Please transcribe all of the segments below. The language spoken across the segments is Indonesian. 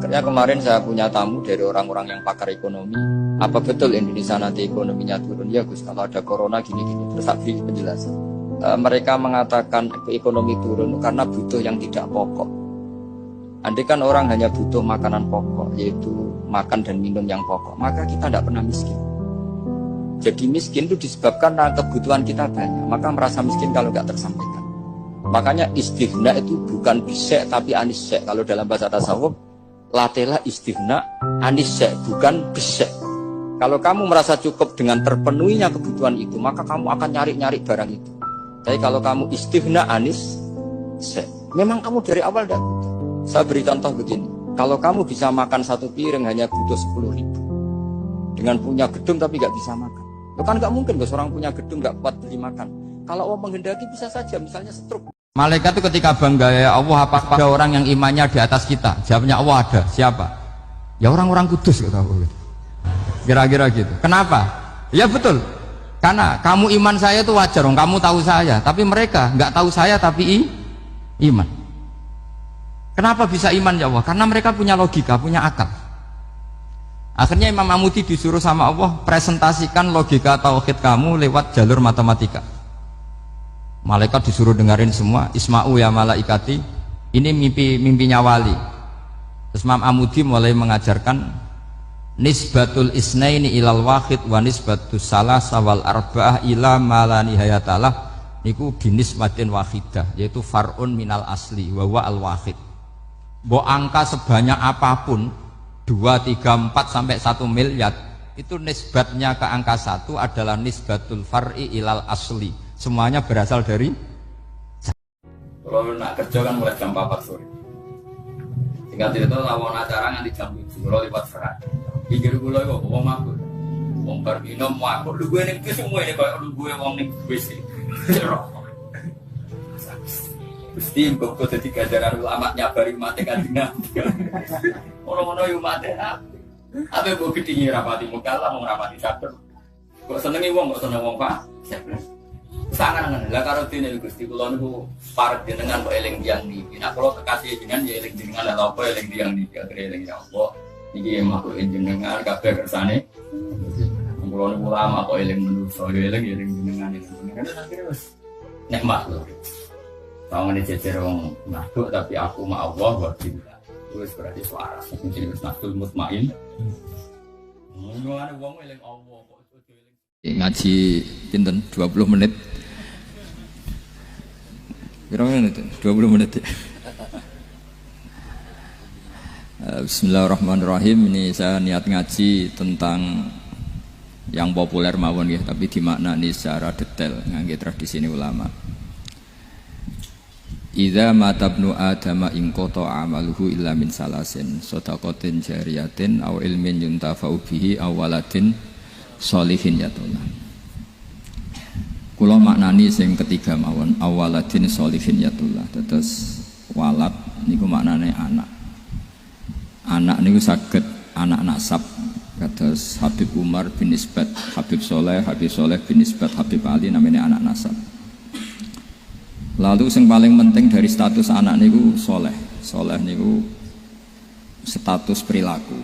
Akhirnya kemarin saya punya tamu dari orang-orang yang pakar ekonomi. Apa betul Indonesia nanti ekonominya turun? Ya Gus, kalau ada corona gini-gini. Terus saya beri penjelasan. Mereka mengatakan ekonomi turun karena butuh yang tidak pokok. Andai kan orang hanya butuh makanan pokok, yaitu makan dan minum yang pokok, maka kita tidak pernah miskin. Jadi miskin itu disebabkan karena kebutuhan kita banyak, maka merasa miskin kalau nggak tersampaikan. Makanya istighna itu bukan bisek tapi anisek. Kalau dalam bahasa tasawuf, latela istighna anisek, bukan bisek. Kalau kamu merasa cukup dengan terpenuhinya kebutuhan itu, maka kamu akan nyari-nyari barang itu. Tapi kalau kamu istighna anisek, memang kamu dari awal tidak butuh. Saya beri contoh begini, kalau kamu bisa makan satu piring hanya butuh 10.000, dengan punya gedung tapi nggak bisa makan, itu kan nggak mungkin. Orang punya gedung nggak kuat beli makan. Kalau Allah menghendaki bisa saja, misalnya stroke. Malaikat itu ketika bangga, ya Allah, apa ada orang yang imannya di atas kita? Jawabnya Allah ada. Siapa? Ya orang-orang kudus, kata Allah. Kira-kira gitu. Kenapa? Ya betul. Karena kamu iman saya itu wajar, kamu tahu saya, tapi mereka nggak tahu saya tapi iman. Kenapa bisa iman ya Allah? Karena mereka punya logika, punya akal. Akhirnya Imam Amudi disuruh sama Allah presentasikan logika tauhid kamu lewat jalur matematika. Malaikat disuruh dengerin semua. Isma'u ya malaikati, ini mimpinya wali. Terus Imam Amudi mulai mengajarkan nisbatul isnaini ilal wahid wa nisbatus salasa wal arba'ah ila ma nihayatalah niku binisbatin wahidah, yaitu far'un minal asli wa al wahid. Bo angka sebanyak apapun 2, 3, 4 sampai 1 miliar itu nisbatnya ke angka 1 adalah nisbatul far'i ilal asli. Semuanya berasal dari. Kalau nak kerja kan mulai jam 4 sore. Tinggal itu lawan acara nganti jam 7. Kalau lewat serat. Pikir gue kok wong mabuk. Wong bar minum mabuk. Lu gue ning bis semua ini koyo lu gue wong ning bis. Gusti kok dadi ganjaran ulama nyabari mate kanjeng Nabi. Ono-ono yo mate ape mbok gedhingi rapati mukalla mung rapati sadar. Kok senengi wong kok seneng wong Pak. Sangan lah karo dene Gusti kula niku parek jenengan kok eling tiyang niki. Nek kula kekasih jenengan ya eling jenengan lha apa eling tiyang niki akhire eling ya Allah. Iki makhluk jenengan kabeh kersane. Kula niku ulama kok eling menungso ya eling jenengan iki. Akhire wis nek makhluk. Kalau ini jejer wong makhluk tapi aku ma Allah wa billah. Wis berarti suara. Mungkin wis nafsul mutmain. Ngono wong eling Allah kok ngaji pinten 20 menit. Berapa menit? 20 menit. Bismillahirrahmanirrahim. Ini saya niat ngaji tentang yang populer mawon ya, tapi dimaknani secara detail ngangge tradisi ini ulama. Idza matabnu adama in qata amaluhu illa min salasin shadaqatin jariyatin aw ilmin yuntafa'u bihi aw waladin sholihin yatullah. Kula maknani sing ketiga mawon awaladin sholihin yatullah. Terus walad niku maknane anak. Anak niku saged anak nasab kados Habib Umar bin Nisbat Habib Soleh bin Nisbat Habib Ali namanya anak nasab. Lalu yang paling penting dari status anak niku soleh. Soleh niku status perilaku.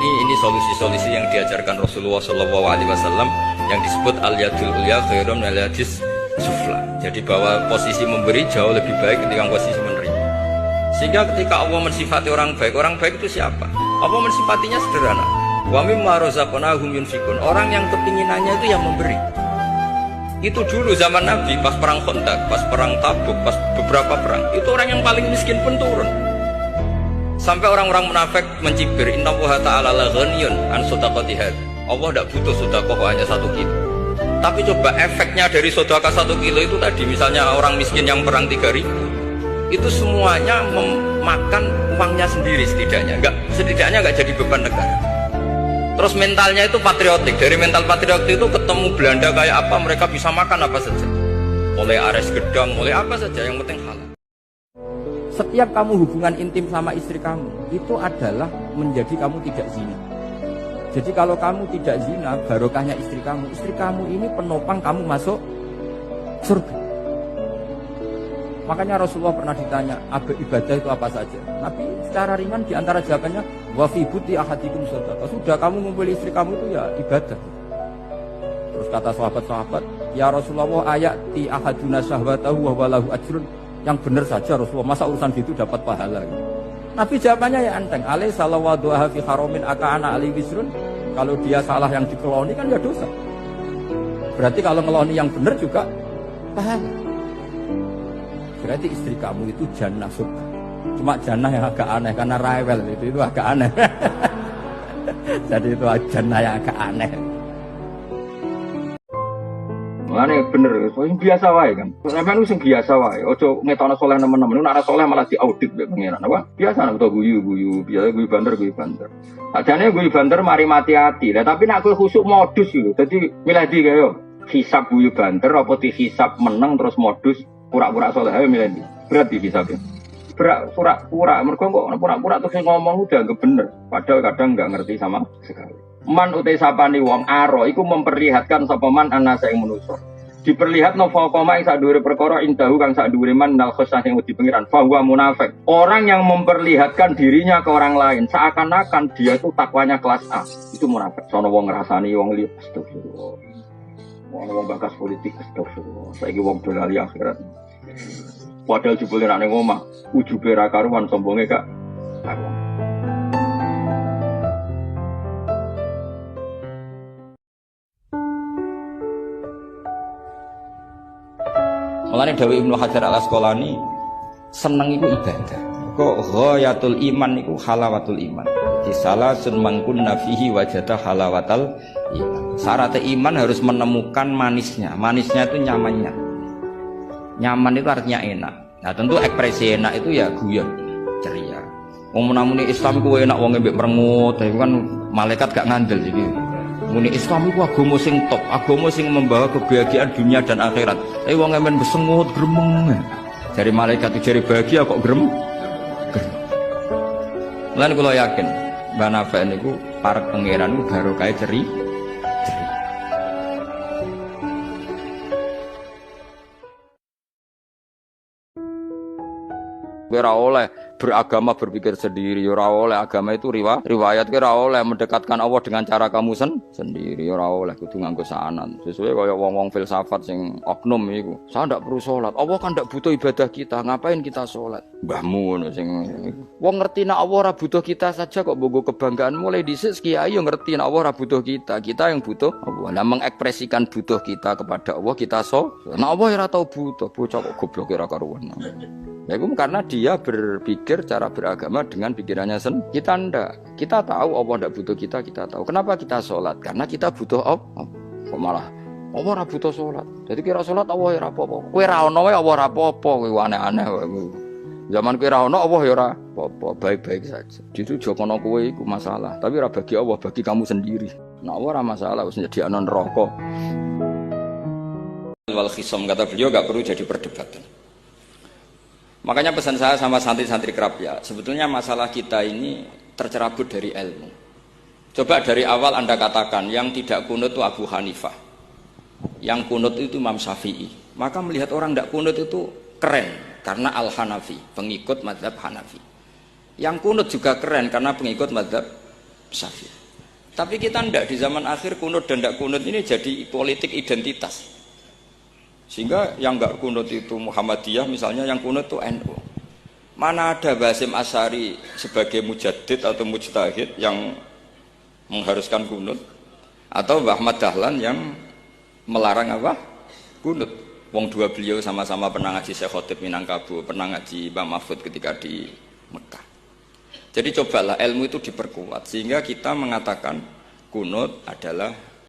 Ini solusi-solusi yang diajarkan Rasulullah SAW yang disebut al-yadul ulya khairun minal yadis sufla. Jadi bahwa posisi memberi jauh lebih baik ketika posisi menerima. Sehingga ketika Allah mensifati orang baik itu siapa? Allah mensifatinya sederhana. Wa mimma razaqnahum yunfikun. Orang yang kepinginannya itu yang memberi. Itu dulu zaman Nabi pas perang Khandaq, pas perang Tabuk, pas beberapa perang. Itu orang yang paling miskin pun turun. Sampai orang-orang munafik mencibir, innallaha ta'ala la ghaniyun an shadaqati had. Allah tidak butuh sedekah hanya 1 kilo. Tapi coba efeknya dari sedekah 1 kilo itu tadi, misalnya orang miskin yang perang 3.000, itu semuanya memakan uangnya sendiri setidaknya nggak jadi beban negara. Terus mentalnya itu patriotik. Dari mental patriotik itu ketemu Belanda kayak apa, mereka bisa makan apa saja. Mulai ares gedang, mulai apa saja, yang penting halal. Setiap kamu hubungan intim sama istri kamu, itu adalah menjadi kamu tidak zina. Jadi kalau kamu tidak zina, barokahnya istri kamu ini penopang kamu masuk surga. Makanya Rasulullah pernah ditanya, ibadah itu apa saja? Nabi secara ringan diantara jawabannya, wa fi buti ahadikum shadaqah. Sudah kamu ngumpul istri kamu itu ya ibadah. Terus kata sahabat-sahabat, ya Rasulullah ayati ahaduna syahwatahu wa walahu ajrun. Yang benar saja Rasulullah, masa urusan gitu dapat pahala gitu. Nabi jawabannya ya enteng, alaih salawadu'aha fi haramin aka'ana alih wisrun. Kalau dia salah yang dikeloni kan ya dosa. Berarti kalau ngeloni yang benar juga pahala. Berarti istri kamu itu jannah surga. Cuma jannah yang agak aneh karena rewel itu agak aneh. Jadi itu jannah yang agak aneh. Makanya bener, yang biasa wae kan. Sampeyan sing biasa wae. Ojo ngetokno saleh nemen-nemen. Nek ora saleh malah diaudit mbek pengiran. Apa? Biasa nek guyu-guyu, biasa guyu banter. Sajane guyu banter mari mati-ati. Lah tapi nek kowe khusuk modus lho. Dadi milih ndi kaya hisab guyu banter apa dihisab meneng terus modus pura-pura saleh ae milih ndi. Berat dihisabnya. Berat pura-pura mergo kok pura-pura terus ngomong udah enggak bener. Padahal kadang enggak ngerti sama sekali. Man utai sapani wong aro iku memperlihatkan sapa man anasa ing manusa. Diperlihatno faqama ing sadhuwure perkara indahu kang sadhuwure man nal khosah sing wedi pengiran. Fa huwa munafik. Orang yang memperlihatkan dirinya ke orang lain seakan-akan dia itu takwanya kelas A. Itu munafik. Sono wong ngrasani wong liya astagfirullah. Wong bakas politik astagfirullah. Saiki wong dolali akhirat. Padahal jebule nek ning omah ujube ra karuan sombonge gak karuan. Mulane Dawi Ibnu Hajar Al-Asqalani seneng iku ibadah. Kok ghayatul iman iku halawatul iman. Di salasun mangkunna fihi wajada halawatal iman. Syarat iman harus menemukan manisnya. Manisnya itu nyamannya. Nyaman itu artinya enak. Nah, tentu ekspresi enak itu ya guyon, ceria. Wong menamuni Islam ku enak wong mbek merengut, itu kan malaikat gak ngandel jadi. Muni Islam itu agama sing top, agama sing membawa kebahagiaan dunia dan akhirat. Tapi wong emen besengut gremeng. Dari malaikat itu jari bahagia kok gremeng. Lan kula yakin Mbah Nafi niku parek pangeran niku baru kae ceri. Ora oleh beragama berpikir sendiri, ora oleh agama itu riwayat ora oleh mendekatkan Allah dengan cara kamu sendiri, ora oleh kudu nganggo sanan. Sesuai kaya wong-wong filsafat sing oknum iku. Saya ndak perlu salat. Allah kan ndak butuh ibadah kita, ngapain kita salat? Mbahmu ngono sing wong ngerti nek Allah ora butuh kita saja kok bogo kebanggaan mulai dhisik kiai yo ngerti nek Allah ora butuh kita yang butuh Allah. Nah mengekspresikan butuh kita kepada Allah kita nek Allah ora tau butuh, bocah kok goblok ora karuan. Ya itu karena dia berpikir cara beragama dengan pikirannya sendiri. Kita ndak. Kita tahu Allah ndak butuh kita tahu. Kenapa kita sholat? Karena kita butuh Allah. Kok malah Allah ora butuh sholat. Jadi kira sholat Allah ora apa-apa. Kowe ra ono wae Allah ora apa-apa. Kowe aneh-aneh wae. Zaman kowe ra ono Allah ya ora apa-apa. Baik-baik saja. Itu jokono kowe iku masalah. Tapi ora bagi Allah, bagi kamu sendiri. Nah Allah ora masalah wis nyediakno neraka. Wal khisam kata beliau enggak perlu jadi perdebatan. Makanya pesan saya sama santri-santri kerap ya, sebetulnya masalah kita ini tercerabut dari ilmu. Coba dari awal Anda katakan yang tidak kunut itu Abu Hanifah, yang kunut itu Imam Syafi'i. Maka melihat orang tidak kunut itu keren karena Al-Hanafi, pengikut mazhab Hanafi. Yang kunut juga keren karena pengikut mazhab Syafi'i. Tapi kita tidak, di zaman akhir kunut dan tidak kunut ini jadi politik identitas. Sehingga yang enggak kunut itu Muhammadiyah misalnya, yang kunut itu NU. Mana ada Basim Asy'ari sebagai mujaddid atau mujtahid yang mengharuskan kunut, atau Mbah Ahmad Dahlan yang melarang apa? Kunut. Wong dua beliau sama-sama pernah ngaji Syekh Khotib Minangkabau, pernah ngaji Mbah Mahfud ketika di Mekah. Jadi cobalah ilmu itu diperkuat sehingga kita mengatakan kunut adalah